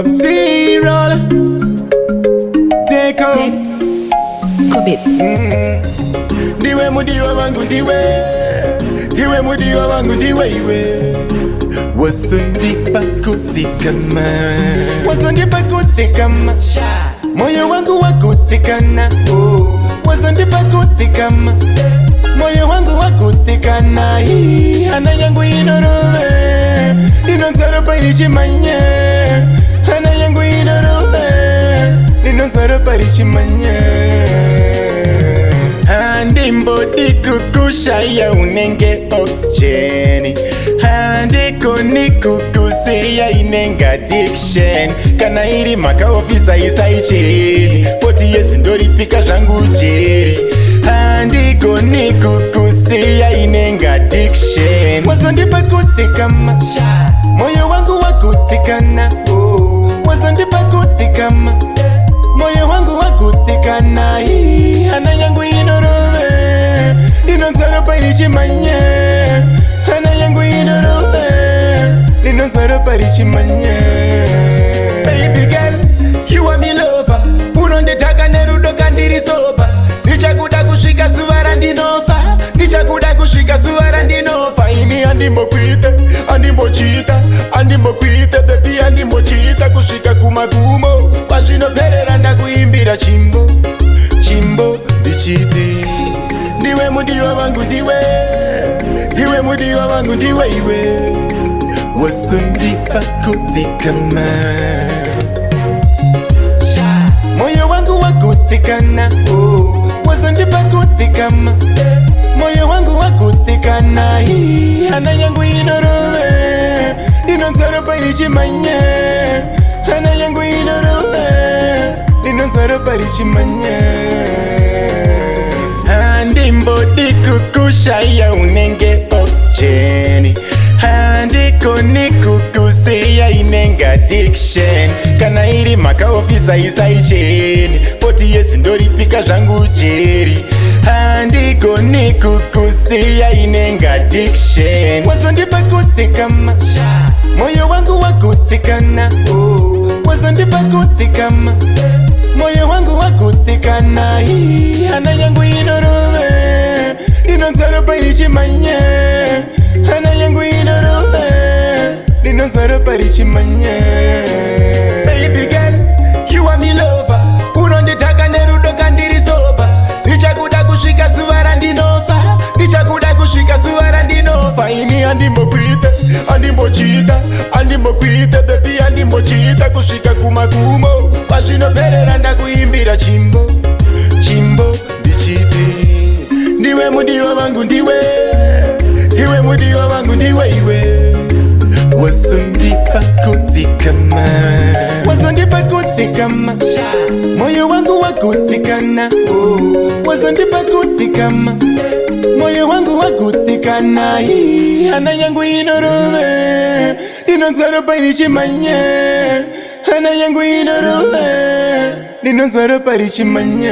Sub-Zero Decco Ndiwe mudiwa wangu ndiwe mudiwa wangu ndiwe iwe Wasondipa kutikama Wasondipa kutikama Moyo wangu wakutikana Wasondipa kutikama Moyo wangu wakutikana Hana yangu inorove Dinosauro parichimanye Hana yangu inorove Dinosauro parichimanye Handimbo dikukusha ya unenge oxygen Handiko nikukusi ya inenga addiction Kana iri maka ofisa isa ichiri Poti yesi ndori pika zangu jiri Handiko nikukusi ya inenga addiction Wazondipa kutikama Moyo wangu wakutikana Wazondipa kutikama Moyo wangu wakutikana Hana yangu inorove Dinosauro parichimanye Hana yangu inorove Dinosauro parichimanye Baby girl, you are me lover Unonditaka nerudo kandiri soba Nichakuda kushika suwara ndinofa Nichakuda kushika suwara ndinofa Ini andimbo kwite, andimbo chita Andimbo kwite, baby andimbo chita Kushika kumagumo Kwa zino perera ndakuimbira chimbo Chimbo, bichite Ndiwe mudiwa wangu Ndiwe mudiwa wangu ndiwe iwe Wasondipa kutikama Moyo wangu wakutikana Wasondipa kutikama Moyo wangu wakutikana Hana yangu inorove Dinosauro parichimanye Hana yangu inorove Dinosauro parichimanye Handimbo dikukusha ya unenge oxygen Handiko nikukusi ya inenga addiction Kana iri maka ofisa isa icheni Poti yesi ndori pika zangu jiri Handiko nikukusi ya inenga addiction Wazondipa kutikama Moyo wangu wakutikana Wazondipa kutikama Moyo wangu wakutikana Hana yangu inorove Dinosauro parichimanye Hana yangu inorove Dinosauro parichimanye Baby girl, you are me lover Unonditaka nerudo kandiri soba Nichakuda kushika suwara ndinofa Nichakuda kushika suwara ndinofa Ini andimbo kwite, andimbo chita Andimbo kwite, baby andimbo chita Kushika kumagumo Kwa zino perera ndakuimbira chimbo Chimbo, bichite Ndiwe mudiwa wangu ndiwe mudiwa wangu ndiwe iwe Wasondipa kutikama Wasondipa kutikama Moyo wangu wakutikana Wasondipa kutikama Moyo wangu wakutikana Hana yangu inorove Dinosauro parichimanye Hana yangu inorove Dinosauro parichimanye